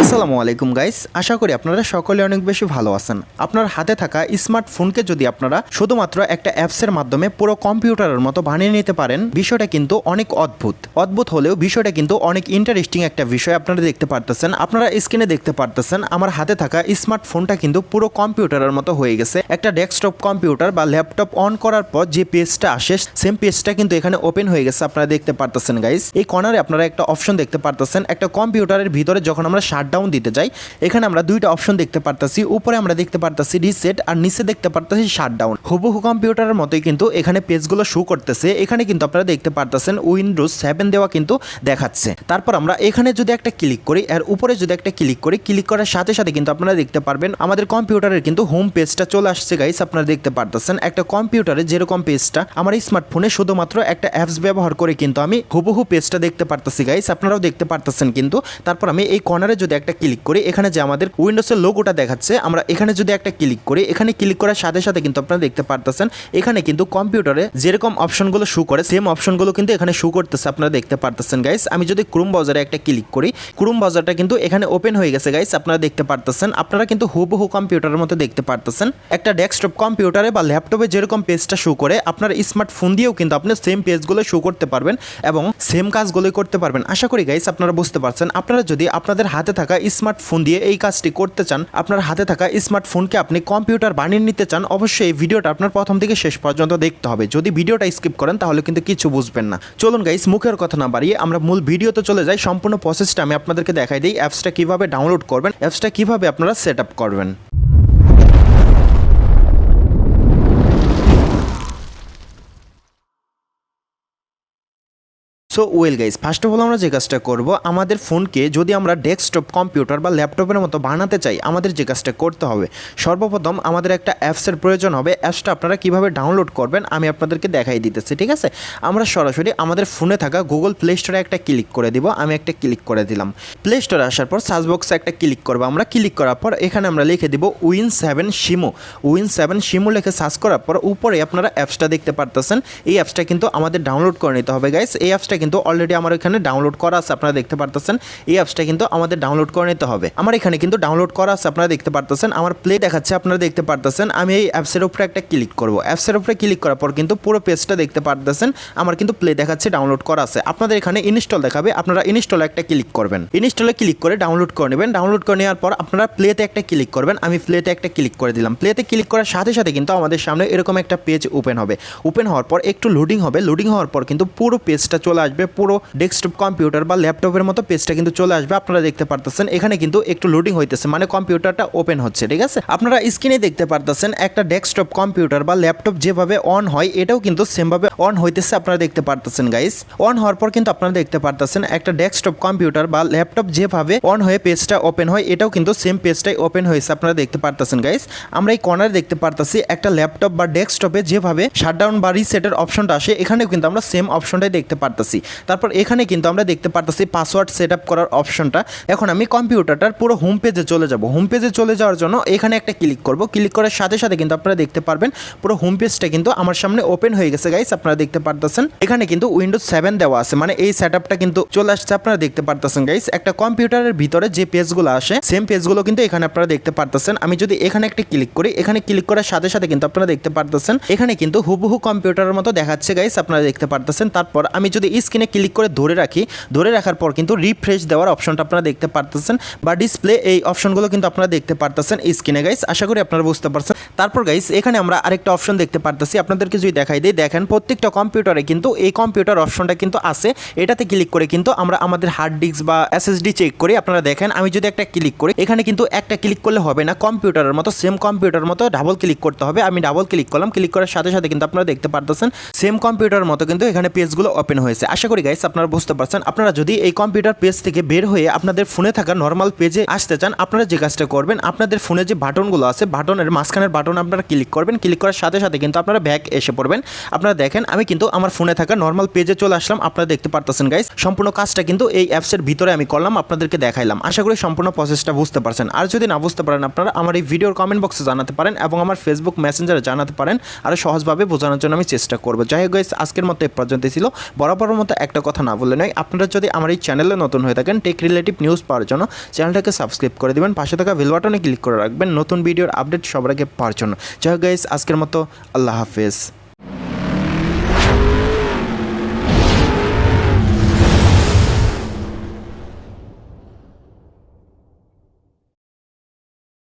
আসসালামু আলাইকুম গাইস, আশা করি আপনারা সকলে অনেক বেশি ভালো আছেন। আপনার হাতে থাকা স্মার্টফোনকে যদি আপনারা শুধুমাত্র একটা অ্যাপসের মাধ্যমে পুরো কম্পিউটারের মতো বানিয়ে নিতে পারেন, বিষয়টা কিন্তু অনেক অদ্ভুত হলেও বিষয়টা কিন্তু অনেক ইন্টারেস্টিং একটা বিষয়। আপনারা দেখতে পারতেছেন, আপনারা স্ক্রিনে দেখতে পারতেছেন আমার হাতে থাকা স্মার্টফোনটা কিন্তু পুরো কম্পিউটারের মতো হয়ে গেছে। একটা ডেস্কটপ কম্পিউটার বা ল্যাপটপ অন করার পর যে পেজটা আসে সেম পেজটা কিন্তু এখানে ওপেন হয়ে গেছে। আপনারা দেখতে পারতেছেন গাইস, এই কর্নারে আপনারা একটা অপশন দেখতে পারতেছেন। একটা কম্পিউটারের ভিতরে যখন আমরা শাটডাউন দিতে যাই, এখানে আমরা দুইটা অপশন দেখতে পারতেছি। উপরে আমরা দেখতে পারতেছি রিসেট আর নিচে দেখতে পারতেছি শাটডাউন। হুবহু কম্পিউটারের মতোই কিন্তু এখানে পেজগুলো শো করতেছে। এখানে কিন্তু আপনারা দেখতে পারতেছেন উইন্ডোজ 7 দেওয়া কিন্তু দেখাচ্ছে। তারপর আমরা এখানে যদি একটা ক্লিক করি, এর উপরে যদি একটা ক্লিক করি, ক্লিক করার সাথে সাথে কিন্তু আপনারা দেখতে পারবেন আমাদের কম্পিউটারের কিন্তু হোম পেজটা চলে আসছে গাইস। আপনারা দেখতে পারতেছেন একটা কম্পিউটারে যেরকম পেজটা আমার স্মার্টফোনে শুধুমাত্র একটা অ্যাপস ব্যবহার করে কিন্তু আমি হুবহু পেজটা দেখতে পারতেছি গাইস। আপনারাও দেখতে পারতেছেন কিন্তু। তারপর আমি এই কর্নারে যদি একটা ক্লিক করি, এখানে যে আমাদের উইন্ডোজের লোগোটা দেখাচ্ছে, আমরা এখানে যদি একটা ক্লিক করি, এখানে ক্লিক করার সাথে সাথে কিন্তু আপনারা দেখতে পারতেছেন এখানে কিন্তু কম্পিউটারে যেরকম অপশনগুলো শো করে সেম অপশনগুলো কিন্তু এখানে শো করতেছে। আপনারা দেখতে পারতেছেন গাইস। আমি যদি ক্রোম ব্রাউজারে একটা ক্লিক করি, ক্রোম ব্রাউজারটা কিন্তু এখানে ওপেন হয়ে গেছে গাইস। আপনারা দেখতে পারতেছেন, আপনারা কিন্তু হুবহু কম্পিউটারের মতো দেখতে পারতেছেন। একটা ডেস্কটপ কম্পিউটারে বা ল্যাপটপে যেরকম পেজটা শো করে, আপনার স্মার্টফোন দিয়েও কিন্তু আপনি সেম পেজগুলো শো করতে পারবেন এবং সেম কাজগুলোই করতে পারবেন। আশা করি গাইস আপনারা বুঝতে পারছেন। আপনারা যদি আপনাদের হাতে থাকা স্মার্টফোন দিয়ে এই কাজটি করতে চান, আপনার হাতে থাকা স্মার্টফোনকে আপনি কম্পিউটার বানিয়ে নিতে চান, অবশ্যই এই ভিডিওটা আপনার প্রথম থেকে শেষ পর্যন্ত দেখতে হবে। যদি ভিডিওটা স্কিপ করেন তাহলে কিন্তু কিছু বুঝবেন না। চলুন গাইস, মুখের কথা না বাড়িয়ে আমরা মূল ভিডিওতে চলে যাই। সম্পূর্ণ প্রসেসটা আমি আপনাদেরকে দেখাই দিই। অ্যাপসটা কিভাবে ডাউনলোড করবেন, অ্যাপসটা কিভাবে আপনারা সেট আপ করবেন। So well guys, first of all আমরা যে কাজটা করব, আমাদের ফোনকে যদি আমরা ডেস্কটপ কম্পিউটার বা ল্যাপটপের মতো বানাতে চাই, আমাদের যে কাজটা করতে হবে, সর্বপ্রথম আমাদের একটা অ্যাপসের প্রয়োজন হবে। অ্যাপসটা আপনারা কিভাবে ডাউনলোড করবেন আমি আপনাদেরকে দেখাই দিতেছি, ঠিক আছে। আমরা সরাসরি আমাদের ফোনে থাকা গুগল প্লে স্টোরে একটা ক্লিক করে দিব। আমি একটা ক্লিক করে দিলাম। প্লে স্টোরে আসার পর সার্চ বক্সে একটা ক্লিক করবো। আমরা ক্লিক করার পর এখানে আমরা লিখে দিব Win7 শিমু লিখে সার্চ করার পর উপরে আপনারা অ্যাপসটা দেখতে পারতেছেন। এই অ্যাপসটা কিন্তু আমাদের ডাউনলোড করে নিতে হবে গাইস। এই অ্যাপসটা কিন্তু অলরেডি আমার এখানে ডাউনলোড করা আছে। আপনারা দেখতে পারতেছেন এই অ্যাপসটা কিন্তু আমাদের ডাউনলোড করে নিতে হবে। আমার এখানে কিন্তু ডাউনলোড করা আছে। আপনারা দেখতে পারতেছেন আমার প্লে দেখাচ্ছে, আপনারা দেখতে পারতেছেন। আমি এই অ্যাপসের উপরে একটা ক্লিক করব। অ্যাপসের উপরে ক্লিক করার পর কিন্তু পুরো পেজটা দেখতে পারতেছেন আমার কিন্তু প্লে দেখাচ্ছে, ডাউনলোড করা আছে। আপনাদের এখানে ইনস্টল দেখাবে, আপনারা ইনস্টলে একটা ক্লিক করবেন। ইনস্টলে ক্লিক করে ডাউনলোড করে নেবেন। ডাউনলোড করে নেওয়ার পর আপনারা প্লেতে একটা ক্লিক করবেন। আমি প্লেতে একটা ক্লিক করে দিলাম। প্লেতে ক্লিক করার সাথে সাথে কিন্তু আমাদের সামনে এরকম একটা পেজ ওপেন হবে। ওপেন হওয়ার পর একটু লোডিং হবে। লোডিং হওয়ার পর কিন্তু পুরো পেজটা চলে আসবে। পুরো ডেস্কটপ কম্পিউটার বা ল্যাপটপের মতো পেজটা কিন্তু চলে আসবে। আপনারা দেখতে পারতেছেন এখানে কিন্তু একটু লোডিং হইতেছে, মানে কম্পিউটারটা ওপেন হচ্ছে, ঠিক আছে। আপনারা স্ক্রিনে দেখতে পারতেছেন একটা ডেস্কটপ কম্পিউটার বা ল্যাপটপ যেভাবে অন হয় এটাও কিন্তু সেমভাবে অন হইতেছে। আপনারা দেখতে পারতেছেন গাইস। অন হওয়ার পর কিন্তু আপনারা দেখতে পারতেছেন একটা ডেস্কটপ কম্পিউটার বা ল্যাপটপ যেভাবে অন হয়ে পেজটা ওপেন হয় এটাও কিন্তু সেম পেজটাই ওপেন হয়েছে। আপনারা দেখতে পারতেছেন গাইস। আমরা এই কর্নারে দেখতে পারতেছি একটা ল্যাপটপ বা ডেস্কটপে যেভাবে শাটডাউন বা রিসেটের অপশনটা আসে, এখানেও কিন্তু আমরা সেম অপশনটাই দেখতে পারতেছি। তারপর এখানে কিন্তু আমরা দেখতে পারতেছি পাসওয়ার্ড সেট আপ করার অপশনটা। এখন আমি কম্পিউটারটার পুরো হোম পেজে চলে যাব। হোম পেজে চলে যাওয়ার জন্য এখানে একটা ক্লিক করব। ক্লিক করার সাথে সাথে কিন্তু আপনারা দেখতে পারবেন পুরো হোম পেজটা কিন্তু আমার সামনে ওপেন হয়ে গেছে গাইস। আপনারা দেখতে পারতেছেন এখানে কিন্তু উইন্ডোজ 7 দেওয়া আছে, মানে এই সেট আপটা কিন্তু চলে আসছে। আপনারা দেখতে পারতেছেন গাইস একটা কম্পিউটারের ভিতরে যে পেজগুলো আসে সেম পেজগুলো কিন্তু এখানে আপনারা দেখতে পারতেছেন। আমি যদি এখানে একটা ক্লিক করি, এখানে ক্লিক করার সাথে সাথে কিন্তু আপনারা দেখতে পারতেছেন এখানে কিন্তু হুবহু কম্পিউটারের মতো দেখাচ্ছে গাইস। আপনারা দেখতে পারতেছেন। তারপর আমি যদি স্ক্রিনে ক্লিক করে ধরে রাখি, ধরে রাখার পর কিন্তু রিফ্রেশ দেওয়ার অপশনটা আপনারা দেখতে পারতেছেন বা ডিসপ্লে, এই অপশনগুলো কিন্তু আপনারা দেখতে পারতেছেন স্ক্রিনে গাইস। আশা করি আপনারা বুঝতে পারছেন। তারপর গাইস এখানে আমরা আরেকটা অপশন দেখতে পারতেছি। আপনাদেরকে যদি দেখাই দিই, দেখেন প্রত্যেকটা কম্পিউটারে কিন্তু এই কম্পিউটার অপশনটা কিন্তু আছে। এটাতে ক্লিক করে কিন্তু আমরা আমাদের হার্ড ডিস্ক বা এসএসডি চেক করি। আপনারা দেখেন আমি যদি একটা ক্লিক করি, এখানে কিন্তু একটা ক্লিক করলে হবে না, কম্পিউটারের মতো সেম কম্পিউটারের মতো ডাবল ক্লিক করতে হবে। আমি ডাবল ক্লিক করলাম। ক্লিক করার সাথে সাথে কিন্তু আপনারা দেখতে পারতেছেন সেম কম্পিউটারের মতো কিন্তু এখানে পেজগুলো ওপেন হয়েছে। আশা করি গাইস আপনারা বুঝতে পারছেন। আপনারা যদি এই কম্পিউটার পেজ থেকে বের হয়ে আপনাদের ফোনে থাকা নর্মাল পেজে আসতে চান, আপনারা যে কাজটা করবেন, আপনাদের ফোনে যে বাটনগুলো আছে বাটনের মাঝখানের বাটন আপনারা ক্লিক করবেন। ক্লিক করার সাথে সাথে কিন্তু আপনারা ব্যাক এসে পড়বেন। আপনারা দেখেন আমি কিন্তু আমার ফোনে থাকা নর্মাল পেজে চলে আসলাম। আপনারা দেখতে পারতেছেন গাইস সম্পূর্ণ কাজটা কিন্তু এই অ্যাপসের ভিতরে আমি করলাম, আপনাদেরকে দেখাইলাম। আশা করি সম্পূর্ণ প্রসেসটা বুঝতে পারছেন। আর যদি না বুঝতে পারেন আপনারা আমার এই ভিডিওর কমেন্ট বক্সে জানাতে পারেন এবং আমার ফেসবুক মেসেঞ্জারে জানাতে পারেন। আরও সহজভাবে বোঝানোর জন্য আমি চেষ্টা করবো। যাই হোক গাইস, আজকের মতো এ পর্যন্ত ছিল। বরাবরের মতো একটা কথা না বলে নয়, আপনারা যদি আমার এই চ্যানেলে নতুন হয়ে থাকেন টেক রিলেটিভ নিউজ পাওয়ার জন্য চ্যানেলটাকে সাবস্ক্রাইব করে দিবেন, পাশে থাকা বেল বাটনে ক্লিক করে রাখবেন নতুন ভিডিওর আপডেট সবার আগে পাওয়ার জন্য। যাই হোক গাইস, আজকের মতো আল্লাহ হাফেজ।